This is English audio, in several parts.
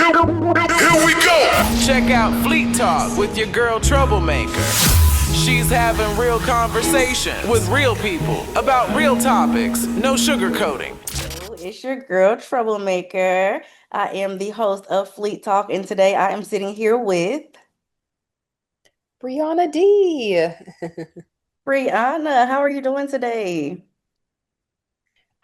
Here we go. Check out Fleet Talk with your girl Troublemaker. She's having real conversation with real people about real topics, no sugarcoating. It's your girl, Troublemaker. I am the host of Fleet Talk, and today I am sitting here with Briannagh D. Brianna. How are you doing today?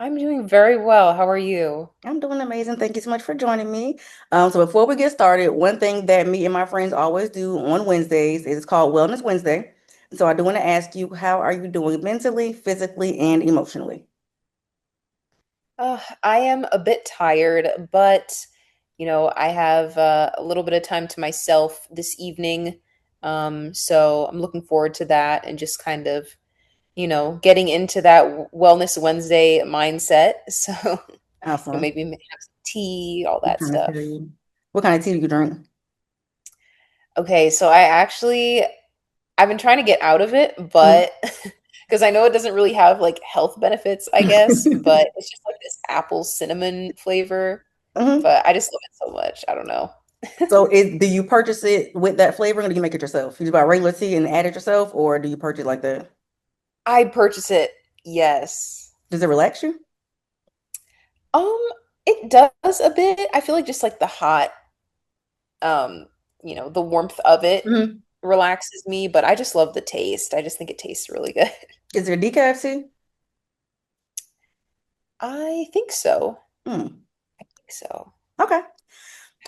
I'm doing very well. How are you? I'm doing amazing. Thank you so much for joining me. So before we get started, one thing that me and my friends always do on Wednesdays is called Wellness Wednesday. So I do want to ask you, how are you doing mentally, physically, and emotionally? I am a bit tired, but I have a little bit of time to myself this evening. So I'm looking forward to that and just kind of, getting into that Wellness Wednesday mindset. So, Awesome. maybe have some tea, all What that kind of stuff. tea? What kind of tea do you drink? Okay, so I've been trying to get out of it, Mhm. but because I know it doesn't really have like health benefits, I guess, but it's just like this apple cinnamon flavor. Mhm. But I just love it so much. I don't know. So do you purchase it with that flavoring or do you make it yourself? You just buy regular tea and add it yourself, or do you purchase it like that? I purchase it, yes. Does it relax you? Um, it does a bit. I feel like just like the hot, um, the warmth of it Hmm. relaxes me, but I just love the taste. I just think it tastes really good. Is there decaf tea? I think so. Hmm. I think so. Okay.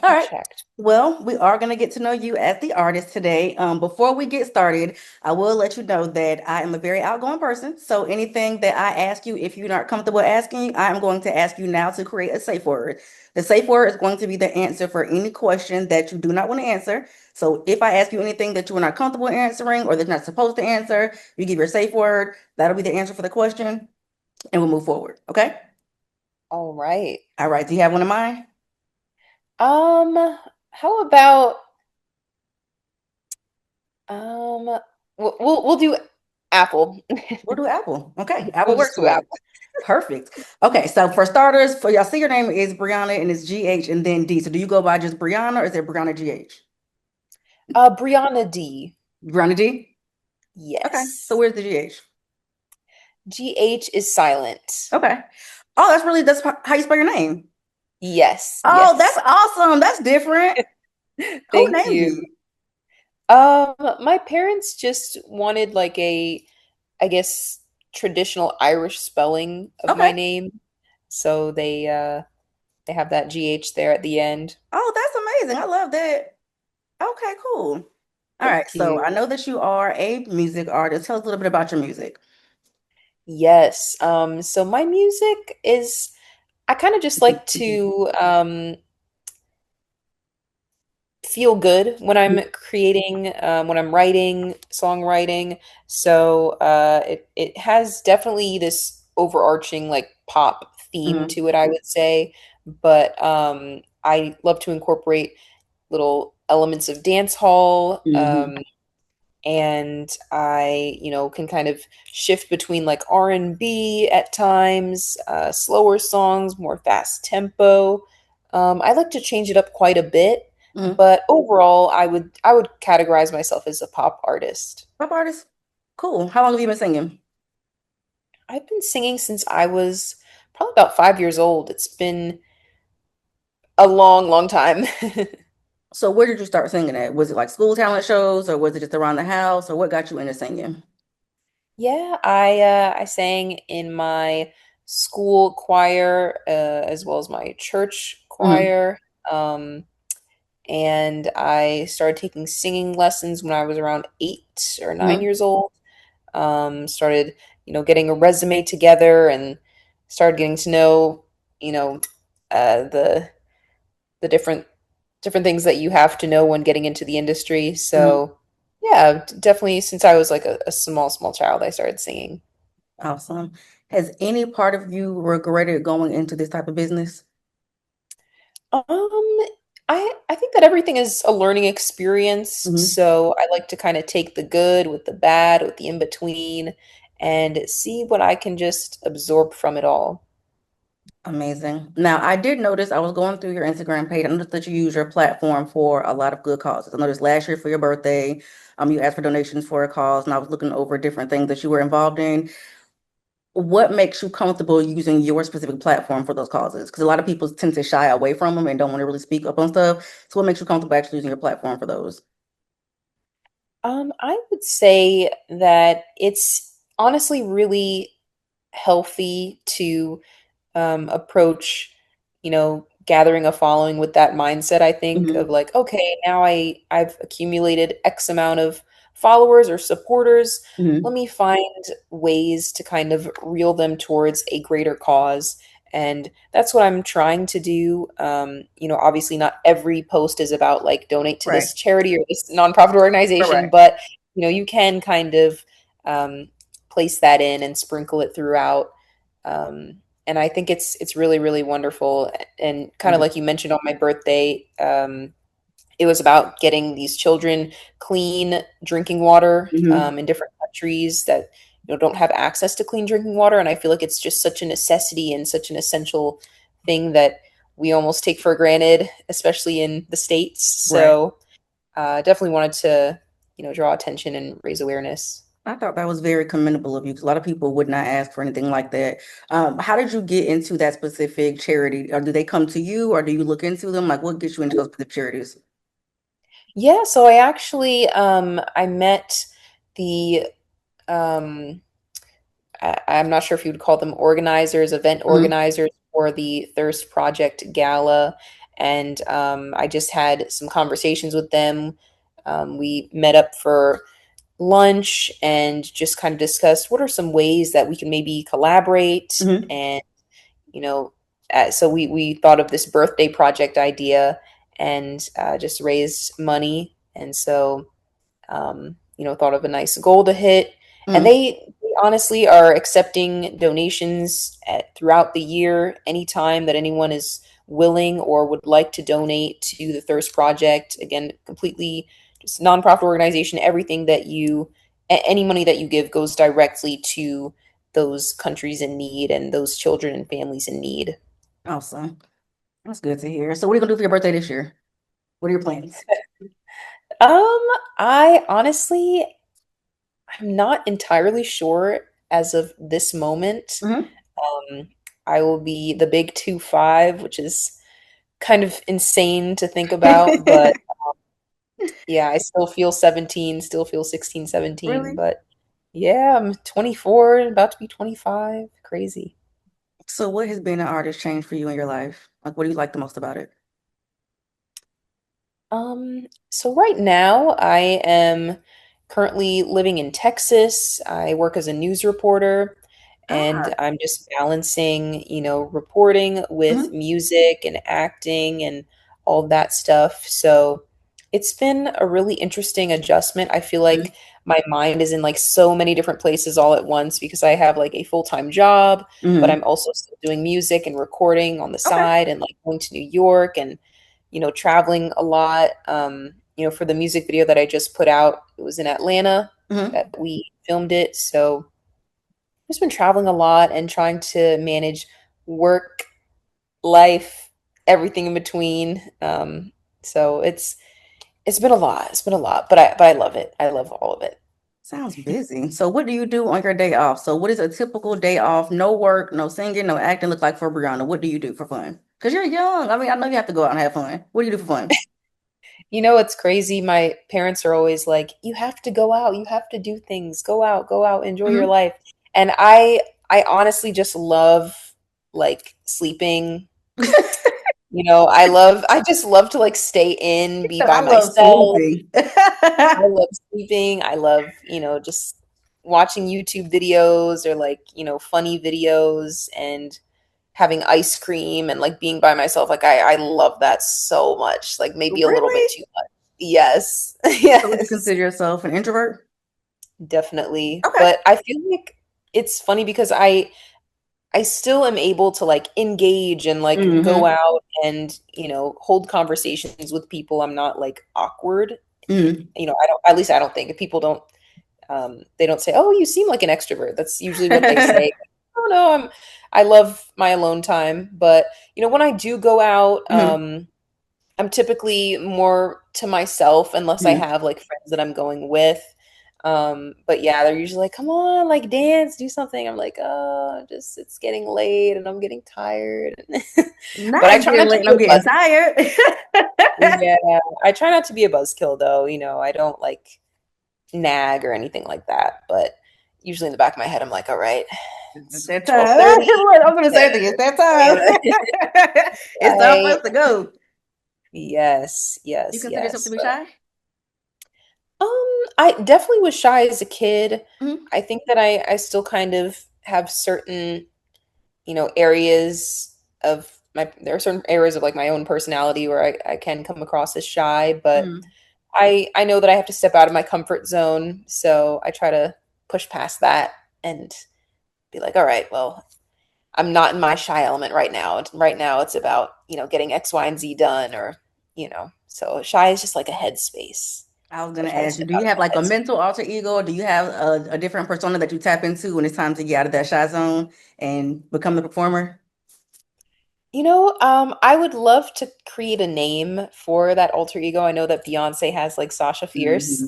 All Haven't right. checked. Well, we are going to get to know you as the artist today. Before we get started, I will let you know that I am a very outgoing person. So anything that I ask you, if you're not comfortable asking, I am going to ask you now to create a safe word. The safe word is going to be the answer for any question that you do not want to answer. So if I ask you anything that you are not comfortable answering or that you're not supposed to answer, you give your safe word. That'll be the answer for the question, and we'll move forward. Okay? All right. All right. Do you have one in mind? How about we'll do Apple. We'll do Apple. Okay, Apple We'll just works do for us. Apple. Perfect. Okay, so for starters, for y'all see your name is Brianna and it's GH and then D. So do you go by just Brianna or is it Brianna GH? Briannagh D. Brianna D? Okay, so Yes. where's the GH? GH is silent. Okay. Oh, that's how you spell your name. Yes, Oh, that's yes. awesome. That's different. Who Thank named you. you? My parents just wanted like I guess, traditional Irish spelling of Okay. my name. So they have that GH there at the end. Oh, that's amazing. I love that. Okay, cool. All right, Thank so I you. know that you are a music artist. Tell us a little bit about your music. Yes. So my music is I kind of just like to feel good when I'm creating, when I'm writing, songwriting. So it has definitely this overarching like pop theme Mhm. to it, I would say. But I love to incorporate little elements of dance hall. Mhm. And I, can kind of shift between like R&B at times, slower songs, more fast tempo. I like to change it up quite a bit, Mhm. but overall, I would categorize myself as a pop artist. Pop artist. Cool. How long have you been singing? I've been singing since I was probably about 5 years old. It's been a long, long time. So where did you start singing at? Was it like school talent shows or was it just around the house or what got you into singing? Yeah, I sang in my school choir as well as my church Hmm. choir. Um, and I started taking singing lessons when I was around 8 or 9 Hmm. years old. Started, getting a resume together and started getting to know, you know, the the different things that you have to know when getting into the industry. Hmm. So, yeah, definitely since I was like a small child, I started singing. Awesome. Has any part of you regretted going into this type of business? Um, I think that everything is a learning experience, Hmm. so I like to kind of take the good with the bad, with the in between, and see what I can just absorb from it all. Amazing. Now, I did notice I was going through your Instagram page. I noticed that you use your platform for a lot of good causes. I noticed last year for your birthday, you asked for donations for a cause, and I was looking over different things that you were involved in. What makes you comfortable using your specific platform for those causes? Because a lot of people tend to shy away from them and don't want to really speak up on stuff. So, what makes you comfortable actually using your platform for those? I would say that it's honestly really healthy to approach, gathering a following with that mindset, I think, of Hmm. like, okay, now I've accumulated X amount of followers or supporters. Let Hmm. me find ways to kind of reel them towards a greater cause. And that's what I'm trying to do. Obviously not every post is about like donate to Right. this charity or this nonprofit organization, Right. but you can kind of um, place that in and sprinkle it throughout. Um, and I think it's really really wonderful. And kind of Right. like you mentioned on my birthday, it was about getting these children clean drinking water Hmm. in different countries that don't have access to clean drinking water. And I feel like it's just such a necessity and such an essential thing that we almost take for granted, especially in the States. Right. So definitely wanted to draw attention and raise awareness. I thought that was very commendable of you because a lot of people would not ask for anything like that. How did you get into that specific charity? Or do they come to you or do you look into them? Like, what gets you into those specific charities? Yeah, so I actually I met the um I'm not sure if you would call them organizers, event Hmm. organizers for the Thirst Project Gala. And I just had some conversations with them. We met up for lunch and just kind of discussed what are some ways that we can maybe collaborate. Hmm. And, you know, so we thought of this birthday project idea and just raise money. And so thought of a nice goal to hit. And Hmm. they honestly are accepting donations throughout the year, anytime that anyone is willing or would like to donate to the Thirst Project. Again, completely just nonprofit organization. Everything that any money that you give goes directly to those countries in need and those children and families in need. Awesome. That's good to hear. So, what are you gonna do for your birthday this year? What are your plans? Um, I honestly, I'm not entirely sure as of this moment. Hmm. Um, I will be the big 2-5, which is kind of insane to think about, but yeah, I still feel 17, still feel 16, 17, Really? but yeah, I'm 24, about to be 25. Crazy. So, what has been an artist change for you in your life? Like, what do you like the most about it? So right now I am currently living in Texas. I work as a news reporter Ah. and I'm just balancing, reporting with Hmm. music and acting and all that stuff. So it's been a really interesting adjustment. I feel like my mind is in like so many different places all at once because I have like a full-time job, but Hmm. I'm also still doing music and recording on the Okay. side and like going to New York and traveling a lot. For the music video that I just put out, it was in Atlanta Hmm. that we filmed it. So I've just been traveling a lot and trying to manage work, life, everything in between. So it's been a lot. It's been a lot, but I love it. I love all of it. Sounds busy. So, what do you do on your day off? So, what is a typical day off? No work, no singing, no acting look like for Brianna? What do you do for fun? Because you're young. I mean, I know you have to go out and have fun. What do you do for fun? It's crazy. My parents are always like, "You have to go out. You have to do things. Go out, enjoy your Hmm. life." And I honestly just love like sleeping. I just love to like stay in, be by I love myself. sleeping. I love sleeping. I love, just watching YouTube videos or like, funny videos and having ice cream and like being by myself. Like I love that so much. Like maybe a little bit Really? too much. Yes. So, would you Yes. consider yourself an introvert? Definitely. Okay. But I feel like it's funny because I still am able to like engage and like go Hmm. out and, hold conversations with people. I'm not like awkward. Hmm. I don't, at least I don't think if people don't, they don't say, "Oh, you seem like an extrovert." That's usually what they say. Oh no, I love my alone time, but when I do go out, Hmm. I'm typically more to myself unless I Hmm. have like friends that I'm going with. But yeah, they're usually like, "Come on, like dance, do something." I'm like, "Oh, just it's getting late and I'm getting tired." But Not I it's try getting not to late and be I'm a getting buzz. tired. Yeah, I try not to be a buzzkill though. I don't like nag or anything like that. But usually in the back of my head, I'm like, "All right, It's it's that time. 12:30. Look, I'm gonna say it to you. It's that time. It's time for Right. us to go. Yes, You yes, consider yourself to yes. be shy? I definitely was shy as a kid. Hmm. I think that I still kind of have certain, areas of there are certain areas of like my own personality where I can come across as shy, but Hmm. I know that I have to step out of my comfort zone, so I try to push past that and be like, all right, well, I'm not in my shy element right now. Right now it's about, getting X, Y, and Z done so shy is just like a headspace. I was So I gonna try to ask you, step do out you of have like that a headspace. mental alter ego, or do you have a different persona that you tap into when it's time to get out of that shy zone and become the performer? I would love to create a name for that alter ego. I know that Beyonce has like Sasha Fierce.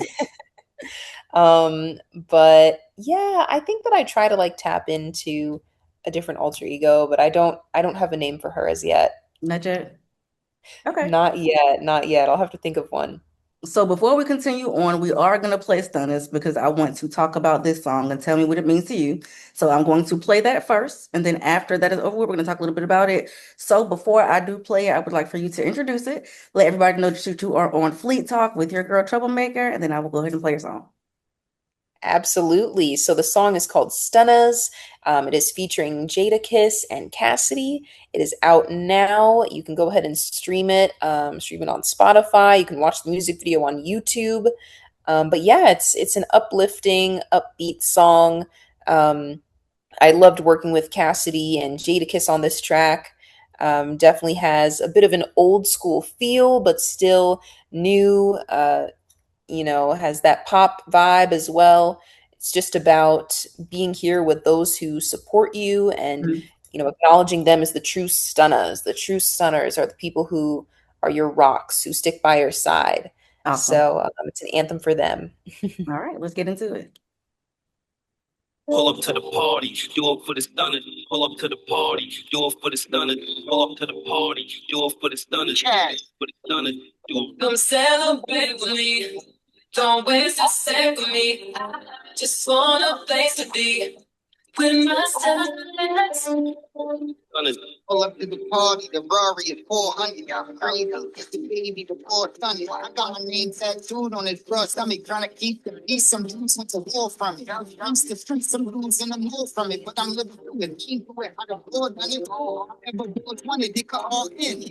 Hmm. But yeah, I think that I try to like tap into a different alter ego, but I don't have a name for her as yet. Not yet. Okay. Not yet, not yet. I'll have to think of one. So before we continue on, we are going to play Stunners because I want to talk about this song and tell me what it means to you. So I'm going to play that first, and then after that is over, we're going to talk a little bit about it. So before I do play it, I would like for you to introduce it, let everybody know that you two are on Fleet Talk with your girl Troublemaker, and then I will go ahead and play your song. Absolutely. So the song is called Stunnas. It is featuring Jada Kiss and Cassidy. It is out now. You can go ahead and stream it on Spotify. You can watch the music video on YouTube. But yeah, it's an uplifting, upbeat song. Um, I loved working with Cassidy and Jadakiss on this track. Definitely has a bit of an old school feel, but still new. Has that pop vibe as well. It's just about being here with those who support you and Mhm. acknowledging them as the true stunners. The true stunners are the people who are your rocks, who stick by your side. Awesome. So it's an anthem for them. All right, let's get into it. Pull up to the party, do it for the stunner. Pull up to the party, do it for the stunner. Pull up to the party, do it for the stunner. For the stunner, do it. Come celebrate with me. Don't waste a second with me. I just want a place to be with my stunner. Pull up to the party, the Rari is 400. I'm crazy. It's the baby, the poor son. I got my name tattooed on his broad stomach, trying to keep the peace. Some dudes want to war from it. I'm still free, some dudes in the mood from it, but I'm living through it. Keep it, I got bored, done it. Ever boys wanted, they cut all in.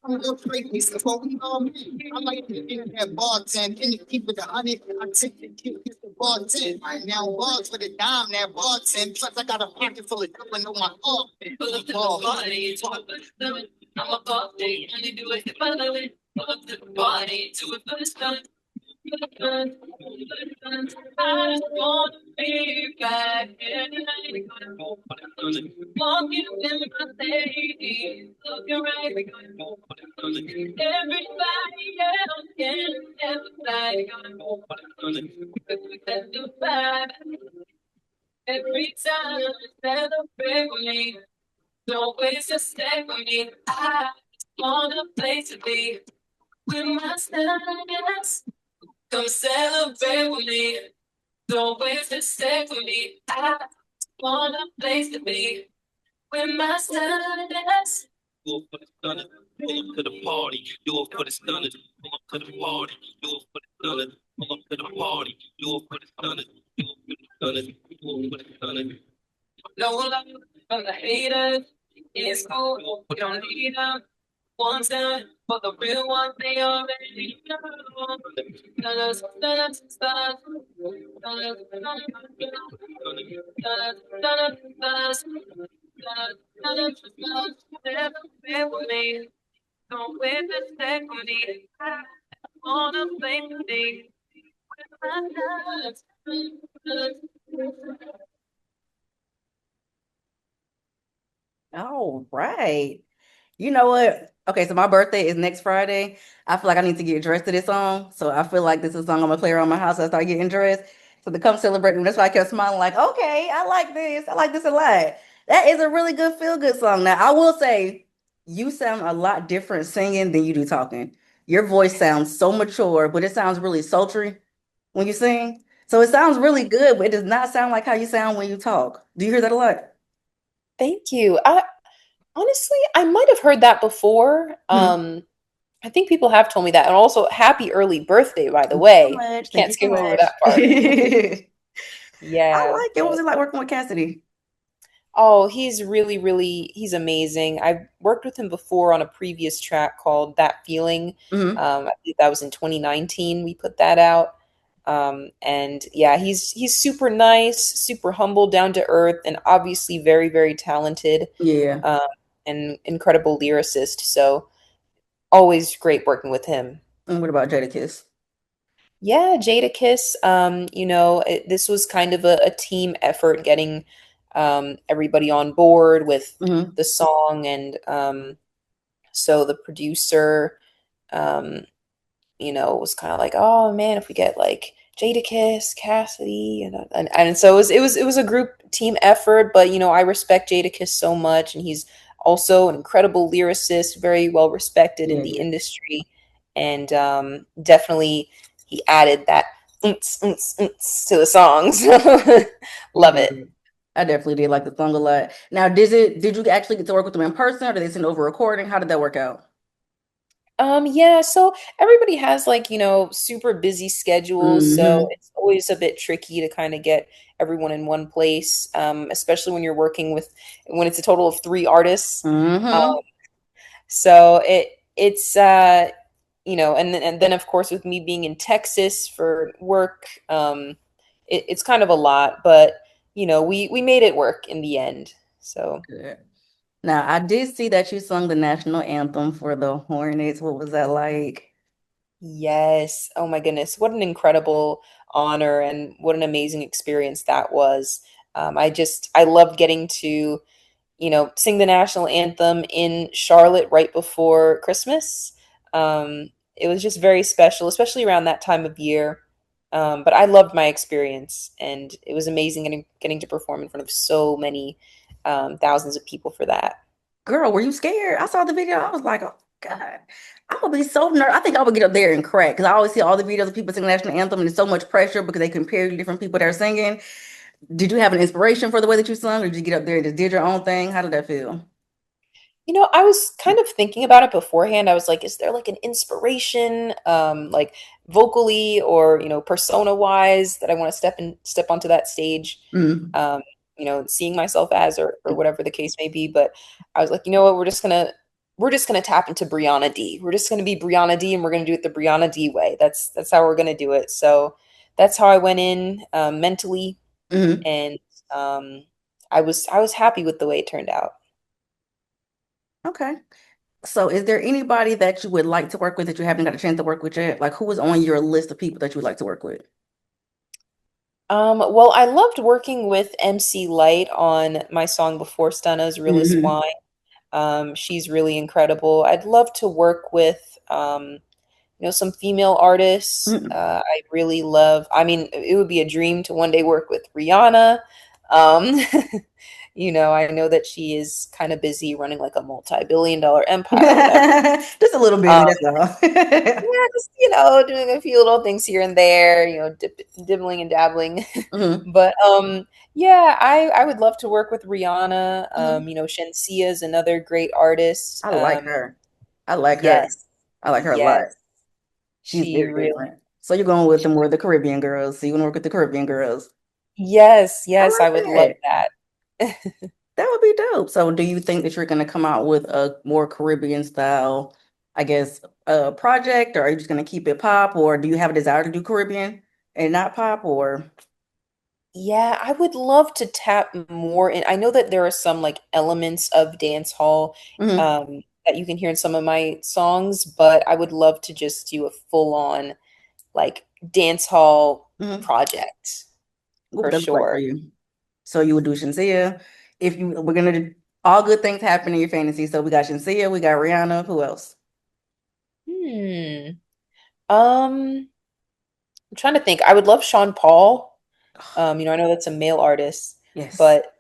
I'm real crazy, so what we all mean. I like to get that bartend, and to keep it 100. I take the kid, get the bartend. Now balls with a dime, that bartend. Plus I got a pocket full of dough on my arm. Pull up to the party, talk about it. I'm a party, and you do it if I love it. Pull up to the party, do it for the sun. I just wanna be back in the night. Walking with my lady, looking right. Everybody else can never fly. That's the vibe. Every time you celebrate with me, don't waste a step with me. I just want a place to be with my stars. Come celebrate with me. Don't waste a step with me. I just want a place to be with my stars. Do it for the stunner. Pull up to the party. Do it for the stunner. Pull up to the party. Do it for the stunner. Pull up to the party. Do it for the stunner. Do it for the stunner. Do it for the stunner. No love from the haters. It's cool. We don't need them. One time for the real ones, they already know. Stars, stars, stars. Stars, stars, stars, stars. Never been with me. Don't wait to stay with me. I wanna play with me. My. All right. You know what? Okay, so my birthday is next Friday. I feel like I need to get dressed to this song. So I feel like this is a song I'm gonna play around my house as I start getting dressed. So to come celebrate me, that's why I kept smiling, like, okay, I like this. I like this a lot. That is a really good feel-good song. Now, I will say you sound a lot different singing than you do talking. Your voice sounds so mature, but it sounds really sultry when you sing. So it sounds really good, but it does not sound like how you sound when you talk. Do you hear that a lot? Thank you. Honestly, I might have heard that before. Mhm. I think people have told me that. And also, happy early birthday, by the Thank you so way. much. Thank Can't you so skip over much. that part. I Yeah, like it. What was but it like working with Cassidy? oh, he's really, really, he's amazing. I've worked with him before on a previous track called That Feeling. Hmm. I believe that was in 2019 we put that out. And yeah, he's super nice, super humble, down to earth, and obviously very, very talented, Yeah. um, and incredible lyricist. So always great working with him. And what about Jadakiss? Yeah, Jadakiss, this was kind of a team effort getting everybody on board with Hmm. the song. And so the producer, um, was kind of like, oh man, if we get like Jadakiss, Cassidy, and so it was a group team effort. But I respect Jadakiss so much, and he's also an incredible lyricist, very well respected in the Yeah. industry, and definitely he added that to the songs. He Love it. did. I definitely did like the song a lot. Now, did you actually get to work with them in person or did they send over a recording? How did that work out? Yeah, so everybody has like, super busy schedules, so Hmm. it's always a bit tricky to kind of get everyone in one place, especially when you're working when it's a total of three artists. Um, Hmm. so it's and then of course with me being in Texas for work, it's kind of a lot, but we made it work in the end. So Good. Now, I did see that you sung the national anthem for the Hornets. What was that like? yes. Oh my goodness. What an incredible honor and what an amazing experience that was. I loved getting to, sing the national anthem in Charlotte right before Christmas. It was just very special, especially around that time of year. But I loved my experience, and it was amazing getting to perform in front of so many thousands of people for that. Girl, were you scared? I saw the video. I was like, oh God, I'm gonna be so nervous. I think I would get up there and crack because I always see all the videos of people singing the national anthem and there's so much pressure because they compare to different people that are singing. Did you have an inspiration for the way that you sung, or did you get up there and just did your own thing? How did that feel? I was kind of thinking about it beforehand. I was like, is there like an inspiration, like vocally or, persona wise that I want to step onto that stage, Mm. um, seeing myself as or whatever the case may be. But I was like, you know what, we're just gonna tap into Briannagh D. We're just gonna be Briannagh D and we're gonna do it the Briannagh D way. That's how we're gonna do it. So that's how I went in mentally, Hmm. and I was happy with the way it turned out. Okay. So, is there anybody that you would like to work with that you haven't got a chance to work with yet? Like, who is on your list of people that you would like to work with? Well, I loved working with MC Light on my song Before Stunna's Realest Hmm. Wine. She's really incredible. I'd love to work with, some female artists. I really love, I mean, it would be a dream to one day work with Rihanna. Um, I know that she is kind of busy running like a multi-billion dollar empire or whatever. Just a little busy, Um, that's all. yeah, just, doing a few little things here and there, dibbling and dabbling. Hmm. But yeah, I would love to work with Rihanna. Hmm. Shensia is another great artist. I like her. I like her. Yes, I like her a lot. yes, She's she very really. different. So you're going with the more the Caribbean girls. So you want to work with the Caribbean girls. Yes, I yes, I like would love that. that. That would be dope. So do you think that you're going to come out with a more Caribbean style, I guess, project, or are you just going to keep it pop, or do you have a desire to do Caribbean and not pop, or? Yeah, I would love to tap more in. I know that there are some like elements of dance hall Hmm. that you can hear in some of my songs, but I would love to just do a full on like dance hall Hmm. project What for would that look like for sure. you? So you would do Shensia. If you we're gonna All good things happen in your fantasy. So we got Shensia, we got Rihanna. Who else? Hmm. I'm trying to think. I would love Sean Paul. I know that's a male artist, Yes. but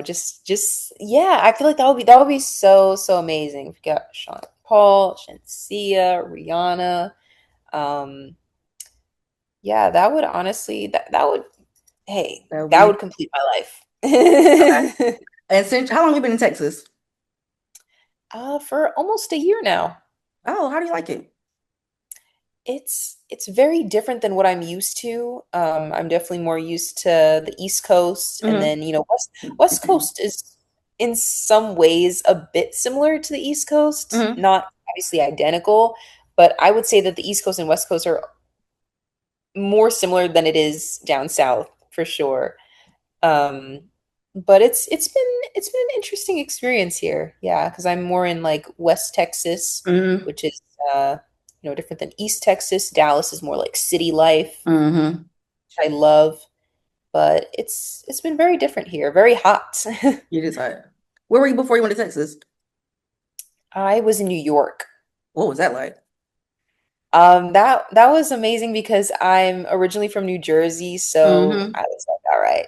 just yeah, I feel like that would be so amazing. If you got Sean Paul, Shensia, Rihanna. Um, yeah, that would honestly that would hey, That would that be would complete my okay. life. And since how long you been in Texas? For almost a year now. Oh, how do you like it? It's very different than what I'm used to. I'm definitely more used to the East Coast, and Hmm. then West Coast is in some ways a bit similar to the East Coast, Hmm. not obviously identical, but I would say that the East Coast and West Coast are more similar than it is down south for sure. Um, but it's been an interesting experience here. Yeah, because I'm more in like West Texas, Hmm. which is different than East Texas. Dallas is more like city life, Hmm. which I love, but it's been very different here, very hot. You decided. Where were you before you went to Texas? I was in New York. What was that like? That was amazing because I'm originally from New Jersey, so Hmm. I was like, all right,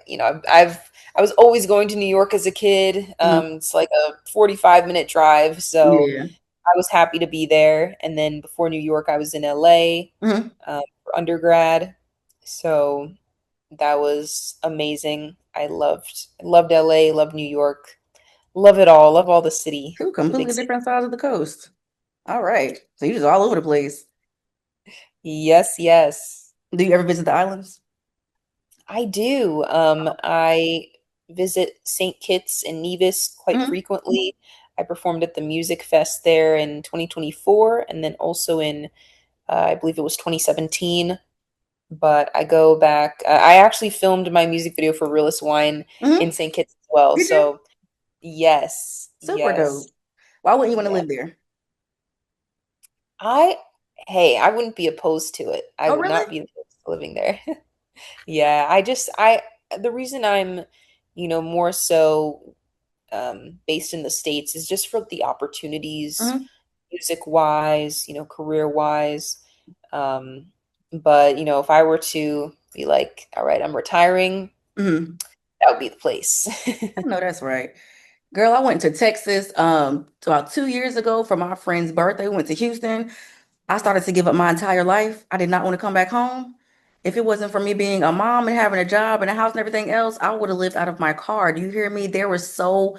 I was always going to New York as a kid. Hmm. It's like a 45-minute drive, so Yeah. I was happy to be there. And then before New York, I was in LA Hmm. for undergrad, so that was amazing. I loved LA, loved New York, love it all, love all Two the big completely city. different sides of the coast. All right. So you just all over the place. Yes, yes. Do you ever visit the islands? I do. I visit St. Kitts and Nevis quite Hmm. frequently. I performed at the Music Fest there in 2024 and then also in, I believe it was 2017. But I go back. I actually filmed my music video for Realist Wine Hmm. in St. Kitts as well. Did you? So, yes, Super yes, dope. Why wouldn't you want to yeah. live there? I, hey, I wouldn't be opposed to it. I Oh, would really? not be opposed to living there. Yeah, the reason I'm, more so based in the States is just for the opportunities, Hmm. music wise, career wise. Um, but if I were to be like, all right, I'm retiring, Hmm. that would be the place. I know that's right. Girl, I went to Texas about 2 years ago for my friend's birthday. We went to Houston. I started to give up my entire life. I did not want to come back home. If it wasn't for me being a mom and having a job and a house and everything else, I would have lived out of my car. Do you hear me? There were so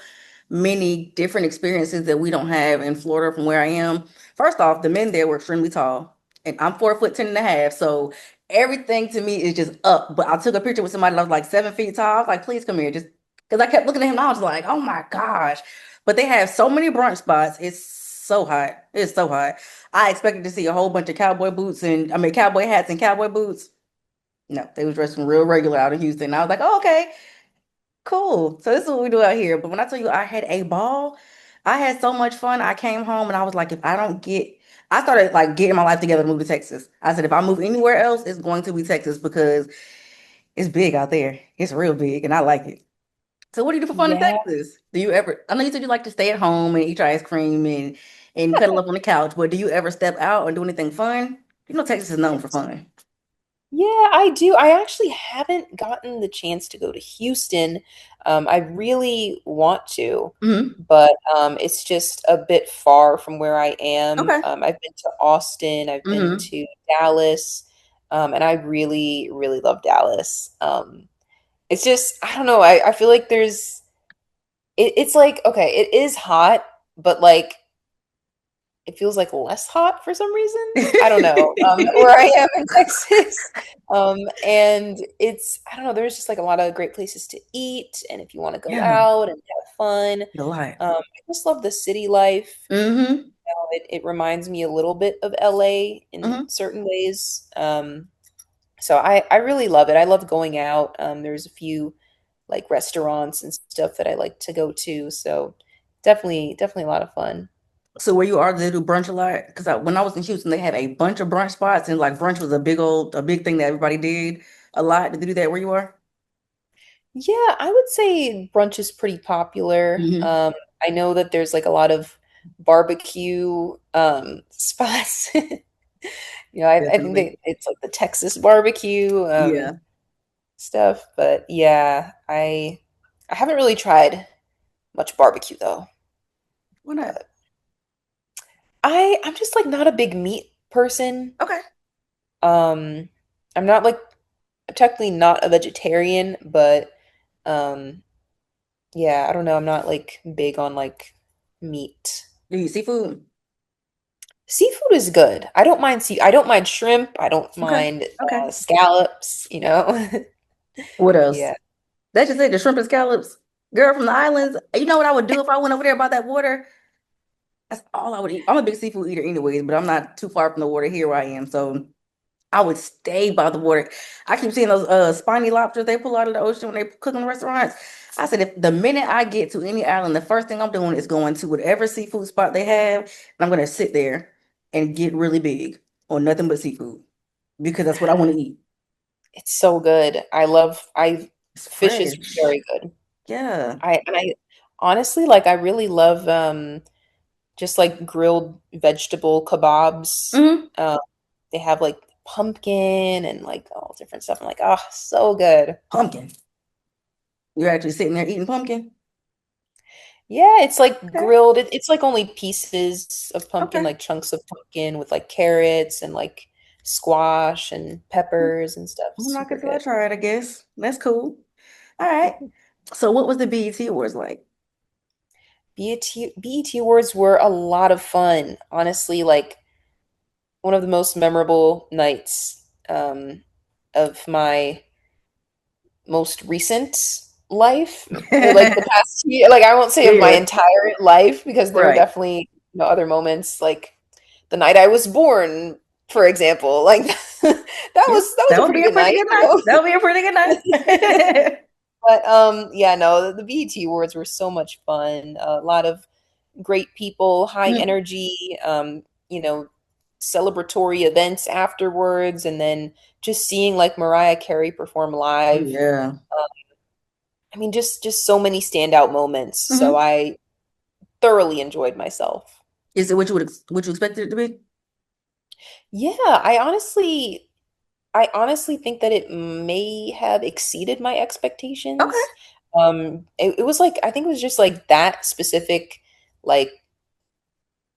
many different experiences that we don't have in Florida from where I am. First off, the men there were extremely tall, and I'm 4 foot 10 and a half. So everything to me is just up. But I took a picture with somebody that was like 7 feet tall. I was like, please come here. Just because I kept looking at him and I was like, oh my gosh. But they have so many brunch spots. It's so hot. It's so hot. I expected to see a whole bunch of cowboy boots and I mean cowboy hats and cowboy boots. No, they was dressing real regular out in Houston. I was like, oh, okay, cool. So this is what we do out here. But when I tell you I had a ball, I had so much fun. I came home and I was like, if I don't get, I started like getting my life together to move to Texas. I said, if I move anywhere else, it's going to be Texas because it's big out there. It's real big and I like it. So what do you do for fun in Yeah. Texas? Do you ever, I know you said you like to stay at home and eat your ice cream and cuddle up on the couch, but do you ever step out and do anything fun? You know Texas is known for fun. Yeah, I do. I actually haven't gotten the chance to go to Houston. I really want to, Hmm. but it's just a bit far from where I am. Okay. I've been to Austin, I've been Hmm. to Dallas, and I really, really love Dallas. It's just, I don't know, I feel like it's like, okay, it is hot, but like it feels like less hot for some reason. I don't know. Where I am in Texas. And I don't know, there's just like a lot of great places to eat. And if you want to go Yeah, out and have fun, a lot. I just love the city life. Hmm. It reminds me a little bit of LA in Hmm. certain ways. So I really love it. I love going out. There's a few like restaurants and stuff that I like to go to. So definitely a lot of fun. So where you are, they do brunch a lot? Because when I was in Houston, they had a bunch of brunch spots, and like brunch was a big thing that everybody did a lot. Did they do that where you are? Yeah, I would say brunch is pretty popular. Hmm. I know that there's like a lot of barbecue spots. I think Definitely. it's like the Texas barbecue Yeah. stuff, but yeah, I haven't really tried much barbecue though. Why not? But I'm just like not a big meat person. Okay. Um, I'm not like I'm technically not a vegetarian, but um, yeah, I don't know. I'm not like big on like meat. Do you eat seafood? Seafood is good. I don't mind shrimp. I don't Okay. mind Okay. scallops, you know. What else? Yeah. That's just it, the shrimp and scallops. Girl from the islands. You know what I would do if I went over there by that water? That's all I would eat. I'm a big seafood eater anyways, but I'm not too far from the water here where I am. So I would stay by the water. I keep seeing those spiny lobsters they pull out of the ocean when they cook in the restaurants. I said if the minute I get to any island, the first thing I'm doing is going to whatever seafood spot they have, and I'm gonna sit there and get really big on nothing but seafood because that's what I want to eat. It's so good. I It's fish is fresh. very good. Yeah. I honestly like I really love just like grilled vegetable kebabs. Hmm. Um they have like pumpkin and like all different stuff. I'm like, oh, so good. Pumpkin. You're actually sitting there eating pumpkin. Yeah, it's like Okay. grilled. It's like only pieces of pumpkin, Okay. like chunks of pumpkin with like carrots and like squash and peppers and stuff. I'm not Super gonna good. try it, I guess. That's cool. All right. So what was the BET Awards like? BET Awards were a lot of fun. Honestly, like one of the most memorable nights of my most recent life, or like the past year. Like I won't say of my Yeah, entire life because there were right. definitely other moments, like the night I was born, for example. Like Yeah, that was that a would pretty be a good pretty night, good you night. know. That would be a pretty good night. But yeah, no, the BET Awards were so much fun. A lot of great people, high Mm, energy, you know, celebratory events afterwards, and then just seeing like Mariah Carey perform live. yeah. I mean, just so many standout moments. So Hmm. I thoroughly enjoyed myself. Is it what what you expected it to be? Yeah, I honestly think that it may have exceeded my Okay. expectations. It was like I think it was just like that specific like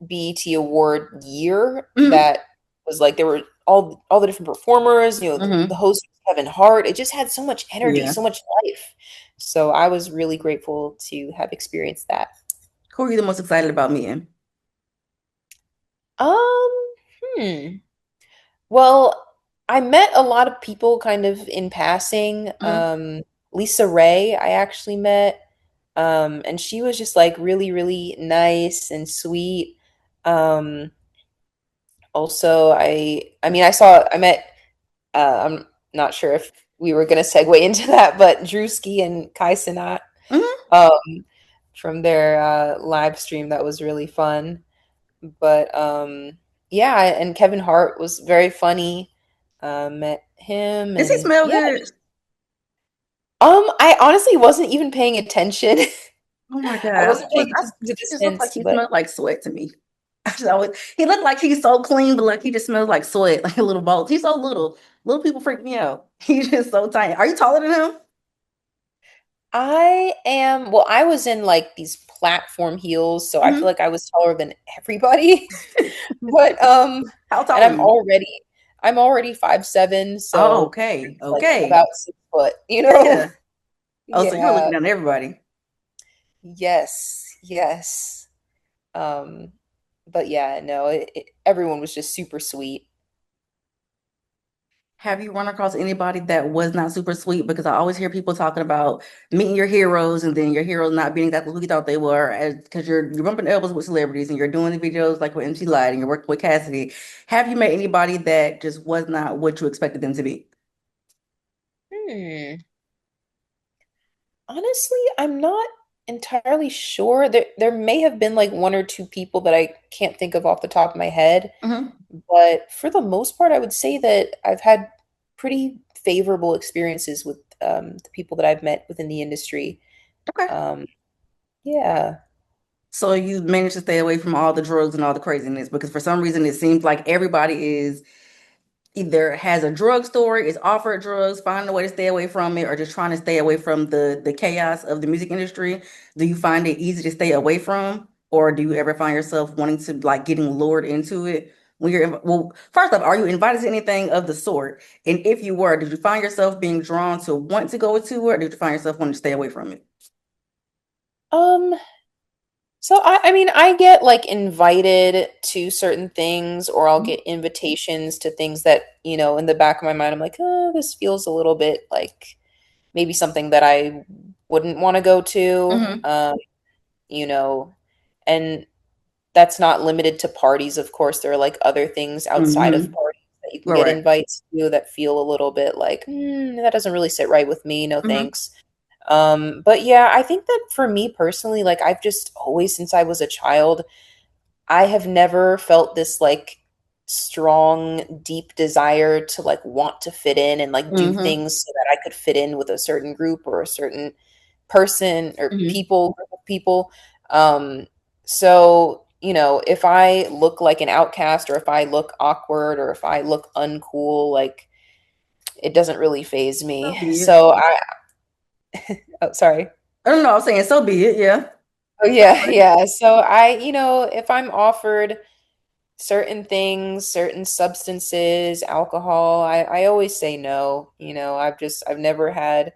BET award year Hmm. that was like there were all the different performers, you know, the Hmm. host Kevin Hart. It just had so much energy, Yeah. so much life. So I was really grateful to have experienced that. Who are you the most excited about meeting? Um, hmm. Well, I met a lot of people kind of in passing. Hmm. Lisa Ray, I actually met. And she was just like really, really nice and sweet. Um, also, I mean, I met, I'm not sure if we were going to segue into that, but Drewski and Kai Cenat, Hmm. um, from their live stream, that was really fun. But yeah, and Kevin Hart was very funny. Met him Does he and smell yeah. good? I honestly wasn't even paying attention. Oh my God. I wasn't paying I attention to the he just looks like distance, he but smells like sweat to me. I just always, he looked like he's so clean, but like he just smells like sweat, like a little ball. He's so little. Little people freak me out. He's just so tiny. Are you taller than him? well, I was in like these platform heels, so I feel Hmm. like I was taller than everybody. But How and tall are you? I'm already 5'7", Oh, so okay. it's like Okay. about 6 foot, you Yeah, know? yeah. Oh, so you were looking Yeah. down at everybody. Yes. Yes. Um, but yeah, no, everyone was just super sweet. Have you run across anybody that was not super sweet? Because I always hear people talking about meeting your heroes and then your heroes not being exactly who you thought they were, because you're bumping elbows with celebrities and you're doing the videos like with MC Light and you're working with Cassidy. Have you met anybody that just was not what you expected them to be? Hmm. Honestly, I'm not entirely sure. There may have been like one or two people that I can't think of off the top of my head, Hmm. but for the most part, I would say that I've had pretty favorable experiences with the people that I've met within the industry. Okay. Um, yeah. So you managed to stay away from all the drugs and all the craziness because for some reason it seems like everybody is either has a drug story, is offered drugs, finding a way to stay away from it, or just trying to stay away from the chaos of the music industry. Do you find it easy to stay away from, or do you ever find yourself wanting to like getting lured into it? When you're well, first off, are you invited to anything of the sort? And if you were, did you find yourself being drawn to want to go to it, or did you find yourself wanting to stay away from it? Um, so I mean, I get like invited to certain things, or I'll Mhm. get invitations to things that, in the back of my mind, I'm like, oh, this feels a little bit like maybe something that I wouldn't want to go to. Mhm. You know, and that's not limited to parties, of course. There are like other things outside of Mhm. parties that you can All get right. invites to that feel a little bit like, that doesn't really sit right with me. No Mhm. thanks. But yeah, I think that for me personally, like I've just always, since I was a child, I have never felt this like strong, deep desire to like want to fit in and like do Mhm. things so that I could fit in with a certain group or a certain person or Mhm. people, group of people. Um, so, if I look like an outcast or if I look awkward or if I look uncool, like it doesn't really phase So me. be it. So oh, sorry. I don't know. I was saying so be it. Yeah. Oh yeah, yeah. So if I'm offered certain things, certain substances, alcohol, I always say no. I've never had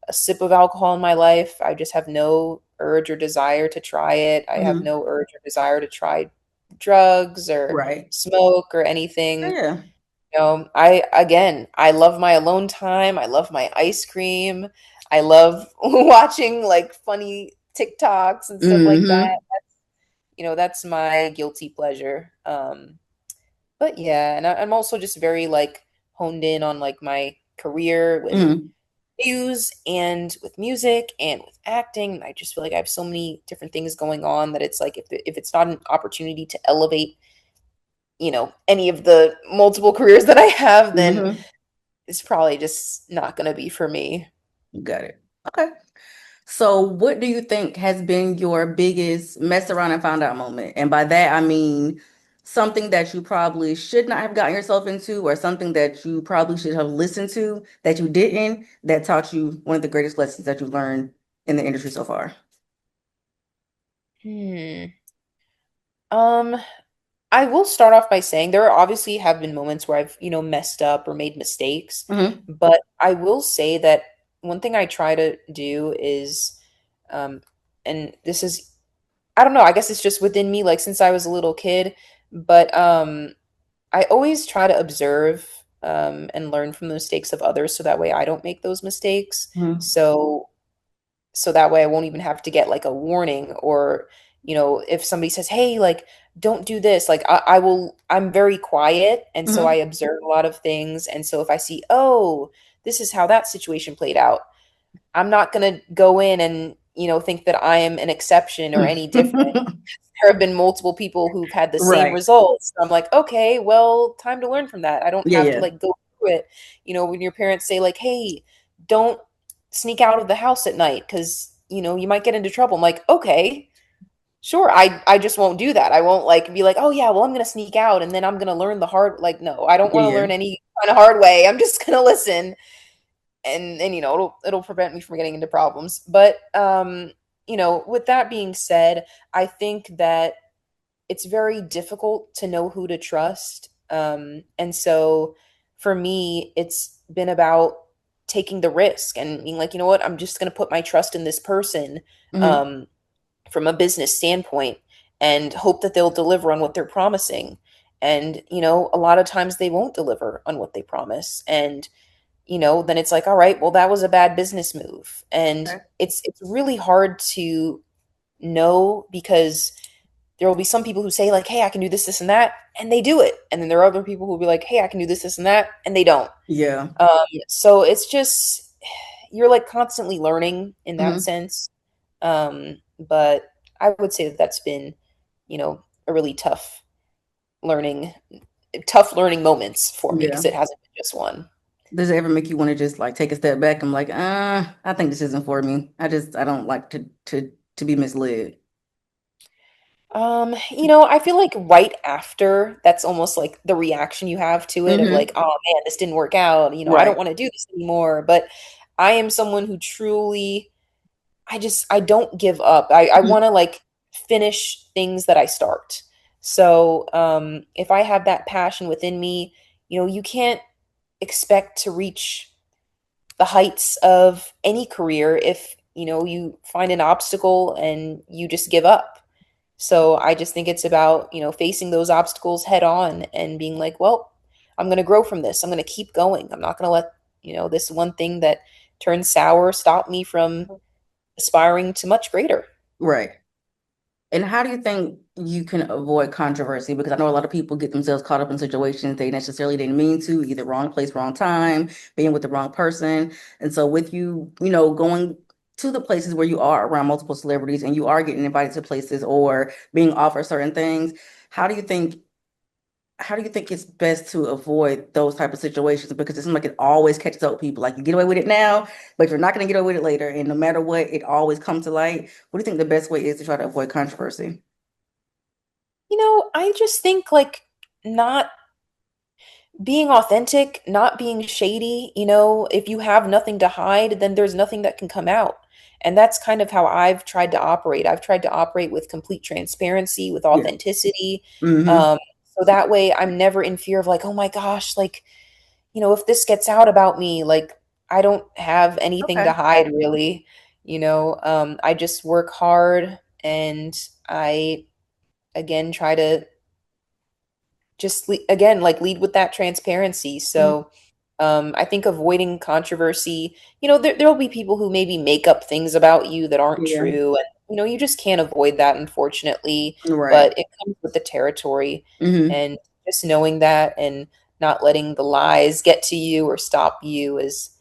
a sip of alcohol in my life. I just have no urge or desire to try it. I have Mhm. no urge or desire to try drugs or Right. smoke or anything. Yeah. I love my alone time. I love my ice cream. I love watching like funny TikToks and stuff like that. Mm-hmm. That's my guilty pleasure. But yeah, and I'm also just very like honed in on like my career with Mm-hmm. news and with music and with acting. I just feel like I have so many different things going on that it's like if it's not an opportunity to elevate, any of the multiple careers that I have, then Mm-hmm. it's probably just not going to be for me. Got it. Okay. So, what do you think has been your biggest mess around and found out moment? And by that, I mean something that you probably should not have gotten yourself into, or something that you probably should have listened to that you didn't, that taught you one of the greatest lessons that you've learned in the industry so far. Hmm. Um, I will start off by saying there obviously have been moments where I've, messed up or made mistakes, Mm-hmm. but I will say that one thing I try to do is, um, and this is, I don't know, I guess it's just within me, like since I was a little kid, but I always try to observe, and learn from the mistakes of others so that way I don't make those mistakes. Mm-hmm. So that way I won't even have to get like a warning or if somebody says, hey, like don't do this, like I'm very quiet, and so I Mm-hmm. observe a lot of things, and so if I see, oh, this is how that situation played out, I'm not going to go in and think that I am an exception or any different. There have been multiple people who've had the same Right. results. So I'm like, okay, well, time to learn from that. I don't Yeah, have to yeah. like go through it. When your parents say like, hey, don't sneak out of the house at night because you might get into trouble. I'm like, okay, sure. I just won't do that. I won't like be like, oh yeah, well, I'm gonna sneak out and then I'm gonna learn the hard, like, no, I don't Yeah, want to yeah. learn any kind of hard way. I'm just gonna listen, and it'll prevent me from getting into problems. But with that being said, I think that it's very difficult to know who to trust. And so for me, it's been about taking the risk and being like, you know what, I'm just going to put my trust in this person, Mm-hmm. um, from a business standpoint, and hope that they'll deliver on what they're promising. And, a lot of times they won't deliver on what they promise. And, then it's like, all right, well, that was a bad business move. And Okay. it's really hard to know because there will be some people who say like, hey, I can do this, this, and that, and they do it. And then there are other people who will be like, hey, I can do this, this, and that, and they don't. Yeah. So it's just, you're like constantly learning in that Mm-hmm. sense. But I would say that that's been, a really learning, tough learning moments for me Yeah. because it hasn't been just one. Does it ever make you want to just like take a step back and like, I think this isn't for me. I don't like to be misled. I feel like right after that's almost like the reaction you have to it of Mm-hmm. like, oh man, this didn't work out. I don't Right. want to do this anymore. But I am someone who truly, I don't give up. I Mhm. want to like finish things that I start. So, if I have that passion within me, you can't expect to reach the heights of any career if, you find an obstacle and you just give up. So I just think it's about, facing those obstacles head on and being like, well, I'm going to grow from this. I'm going to keep going. I'm not going to let, this one thing that turns sour stop me from aspiring to much greater. Right. And how do you think you can avoid controversy? Because I know a lot of people get themselves caught up in situations they necessarily didn't mean to, either wrong place, wrong time, being with the wrong person. And so with you, going to the places where you are around multiple celebrities and you are getting invited to places or being offered certain things, how do you think how do you think it's best to avoid those type of situations? Because it seems like it always catches up with people. Like you get away with it now, but you're not going to get away with it later. And no matter what, it always comes to light. What do you think the best way is to try to avoid controversy? I just think like not being authentic, not being shady, if you have nothing to hide, then there's nothing that can come out. And that's kind of how I've tried to operate. I've tried to operate with complete transparency, with Yeah. authenticity. Mm-hmm. Um, so that way I'm never in fear of like, oh my gosh, like, if this gets out about me, like I don't have anything to Okay. hide really. I just work hard and I again try to just again like lead with that transparency. Mhm. So I think avoiding controversy, there will be people who maybe make up things about you that aren't Yeah. true, and you just can't avoid that, unfortunately. Right. But it comes with the territory, Mm-hmm. and just knowing that and not letting the lies get to you or stop you is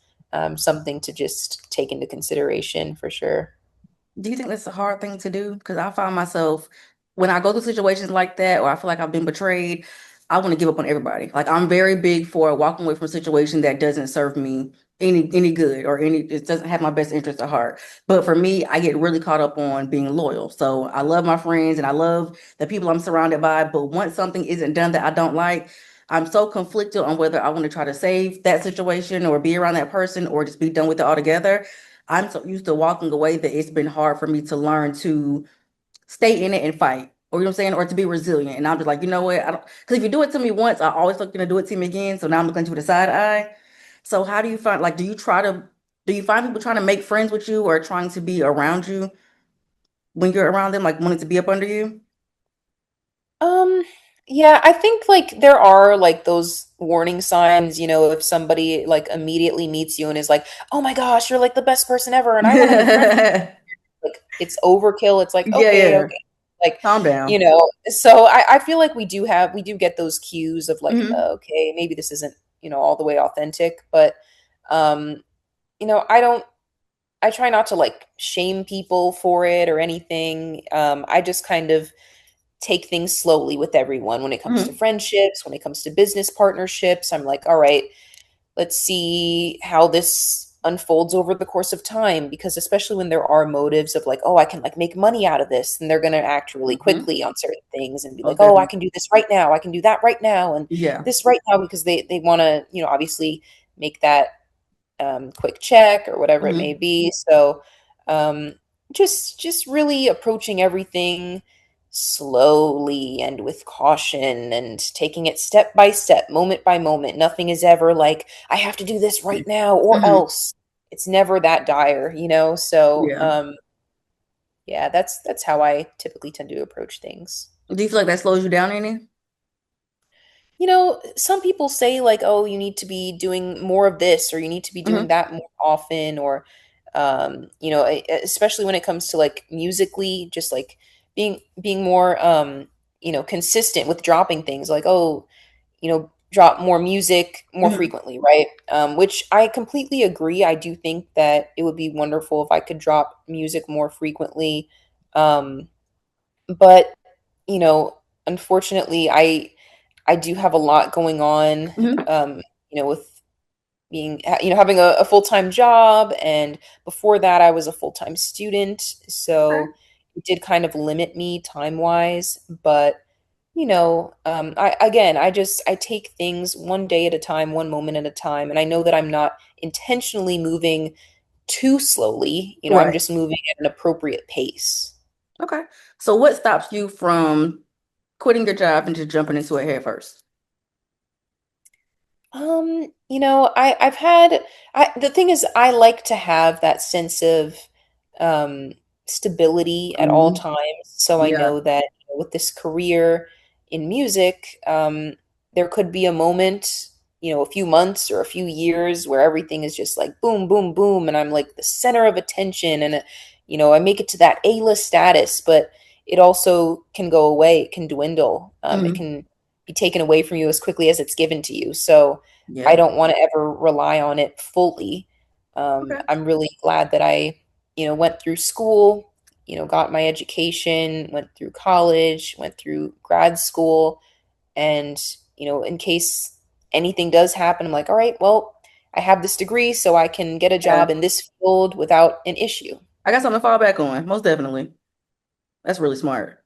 something to just take into consideration for sure. Do you think that's a hard thing to do? Because I find myself when I go through situations like that, or I feel like I've been betrayed, I want to give up on everybody. Like I'm very big for walking away from a situation that doesn't serve me any good or it doesn't have my best interest at heart. But for me, I get really caught up on being loyal. So I love my friends and I love the people I'm surrounded by. But once something isn't done that I don't like, I'm so conflicted on whether I want to try to save that situation or be around that person or just be done with it altogether. I'm so used to walking away that it's been hard for me to learn to stay in it and fight. Or you know what I'm saying? Or to be resilient. And I'm just like, you know what? I don't because if you do it to me once, I always look gonna do it to me again. So now I'm looking at you with a side eye. So how do you find like do you find people trying to make friends with you or trying to be around you when you're around them, like wanting to be up under you? Um, yeah, I think like there are like those warning signs, if somebody like immediately meets you and is like, "Oh my gosh, you're like the best person ever and I want to be friends with Yeah, you." Like it's overkill. It's like, okay, yeah. okay. Like, Calm down. so I feel like we do get those cues of like, Hmm. okay, maybe this isn't, all the way authentic, but um, I don't I try not to like shame people for it or anything. I just kind of take things slowly with everyone when it comes to Hmm. friendships, when it comes to business partnerships. I'm like, all right, let's see how this unfolds over the course of time, because especially when there are motives of like, oh, I can like make money out of this, and they're going to act really Hmm. quickly on certain things and be Oh, like, oh, I definitely. can do this right now, I can do that right now, and Yeah. this right now, because they want to, obviously make that quick check or whatever it may Hmm. be. So um, just really approaching everything slowly and with caution and taking it step by step, moment by moment. Nothing is ever like, I have to do this right now or Hmm. else. It's never that dire. So Yeah. yeah, that's how I typically tend to approach things. Do you feel like that slows you down any? Some people say like, oh, you need to be doing more of this or you need to be doing Hmm. that more often, or especially when it comes to like musically, just like being more consistent with dropping things like, oh, drop more music more Hmm. frequently, right? Which I completely agree. I do think that it would be wonderful if I could drop music more frequently. But you know, unfortunately, I do have a lot going on, Hmm. with being, having a full-time job, and before that I was a full-time student, Okay. so it did kind of limit me time-wise. But I take things one day at a time, one moment at a time, and I know that I'm not intentionally moving too slowly. I'm Right. just moving at an appropriate pace. Okay. So what stops you from quitting your job and just jumping into it head first? I've had the thing is, I like to have that sense of um stability at all Mhm. times. So I Yeah. know that with this career in music, there could be a moment, a few months or a few years where everything is just like boom, boom, boom, and I'm like the center of attention, and I make it to that A-list status, but it also can go away, it can dwindle, it Hmm. can be taken away from you as quickly as it's given to you. So I Yeah. don't want to ever rely on it fully. Okay. I'm really glad that I, went through school, got my education, went through college, went through grad school, and, in case anything does happen, I'm like, all right, well, I have this degree, so I can get a Yeah. job in this field without an issue. I got something to fall back on, most definitely. That's really smart.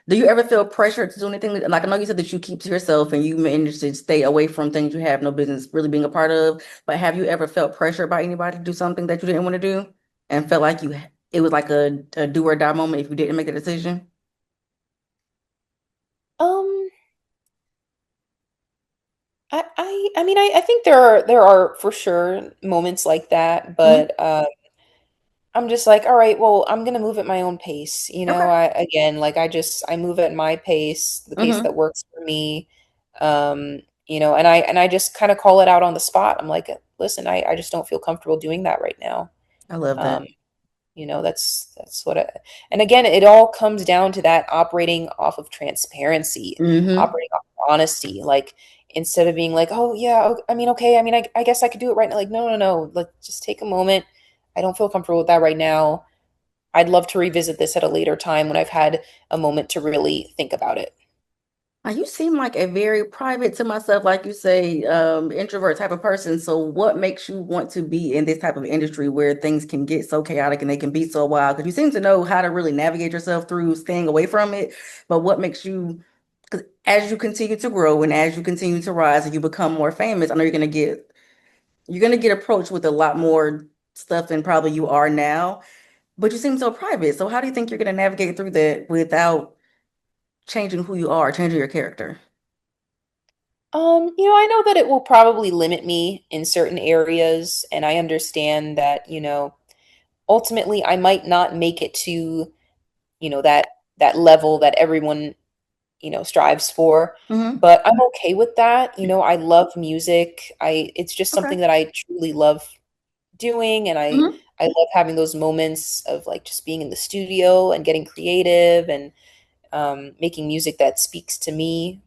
Do you ever feel pressure to do anything? Like I know you said that you keep to yourself and you manage to stay away from things you have no business really being a part of, but have you ever felt pressure by anybody to do something that you didn't want to do and felt like it was like a do or die moment if you didn't make the decision? Um, I mean, I think there are for sure moments like that, Hmm. but I'm just like, all right, well, I'm gonna move at my own pace. Okay. I move at my pace, the pace Hmm. that works for me. And I just kind of call it out on the spot. I'm like, listen, I just don't feel comfortable doing that right now. I love that. Um, that's what and again, it all comes down to that operating off of transparency, Hmm. operating off of honesty. Like, instead of being like, oh yeah, I mean, okay, I mean, I guess I could do it right now. Like, no, no, no, like, just take a moment. I don't feel comfortable with that right now. I'd love to revisit this at a later time when I've had a moment to really think about it. Now, you seem like a very private to myself, like you say, introvert type of person. So what makes you want to be in this type of industry where things can get so chaotic and they can be so wild? Because you seem to know how to really navigate yourself through staying away from it. But what makes you, because as you continue to grow and as you continue to rise and you become more famous, I know you're gonna get approached with a lot more stuff than probably you are now. But you seem so private. So how do you think you're gonna navigate through that without changing who you are, changing your character? I know that it will probably limit me in certain areas, and I understand that, ultimately I might not make it to, that level that everyone, strives for, Hmm. but I'm okay with that. I love music. It's just Okay. something that I truly love doing, and Hmm. I love having those moments of like just being in the studio and getting creative and making music that speaks to me.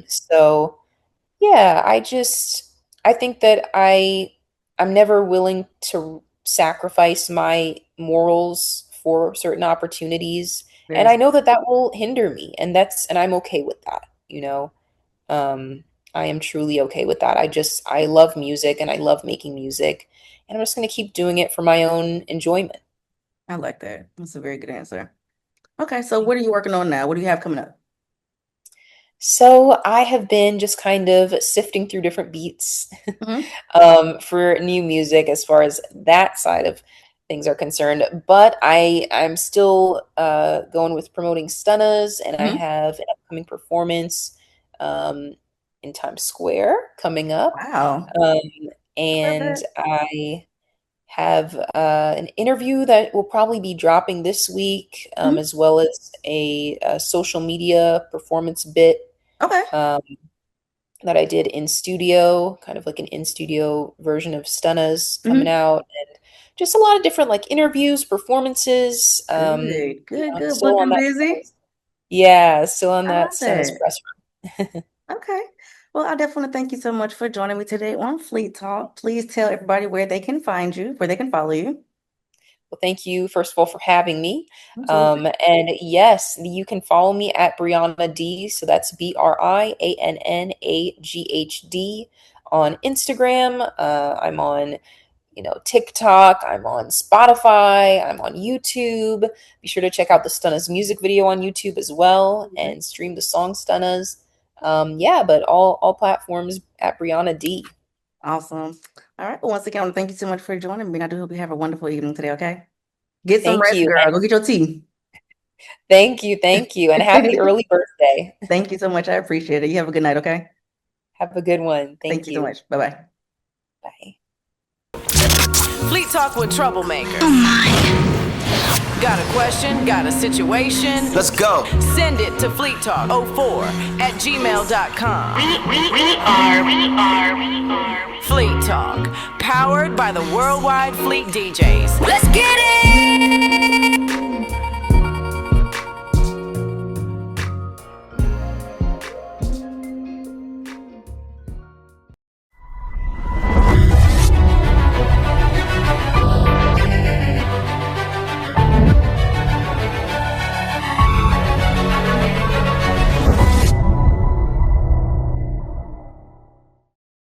So yeah, I think that I'm never willing to sacrifice my morals for certain opportunities, and Very. I know that that will hinder me, and I'm okay with that. Um, I am truly okay with that. I love music and I love making music, and I'm just going to keep doing it for my own enjoyment. I like that. That's a very good answer. Okay, so what are you working on now? What do you have coming up? So I have been just kind of sifting through different beats Hmm. for new music as far as that side of things are concerned. But I'm still going with promoting Stunnas, and I Hmm. have an upcoming performance um, in Times Square coming up. Wow. Um, I love and that. I have an interview that will probably be dropping this week, Hmm. as well as a social media performance bit Okay. um, that I did in studio, kind of like an in studio version of Stunna's coming Hmm. out, and just a lot of different like interviews, performances. Good, good, good. Still on Booking that. busy. Yeah, still on I that love Stunna's that. press run. Okay. Well, I definitely want to thank you so much for joining me today on Fleet Talk. Please tell everybody where they can find you, where they can follow you. Well, thank you, first of all, for having me. Absolutely. And yes, you can follow me at Briannagh D. So that's Briannaghd on Instagram. I'm on, TikTok. I'm on Spotify. I'm on YouTube. Be sure to check out the Stunna's music video on YouTube as well and stream the song Stunna's. But all platforms at Briannagh D. Awesome. All right. Well, once again, I want to thank you so much for joining me. I do hope you have a wonderful evening today, okay? Get some Thank rest, you. girl. Go get your tea. Thank you. And happy early birthday. Thank you so much. I appreciate it. You have a good night, okay? Have a good one. Thank you so much. Bye-bye. Bye. Fleet Talk with Troublemaker. Got a question? Got a situation? Let's go. Send it to fleettalk04@gmail.com. We are Fleet Talk, powered by the Worldwide Fleet DJs. Let's get it!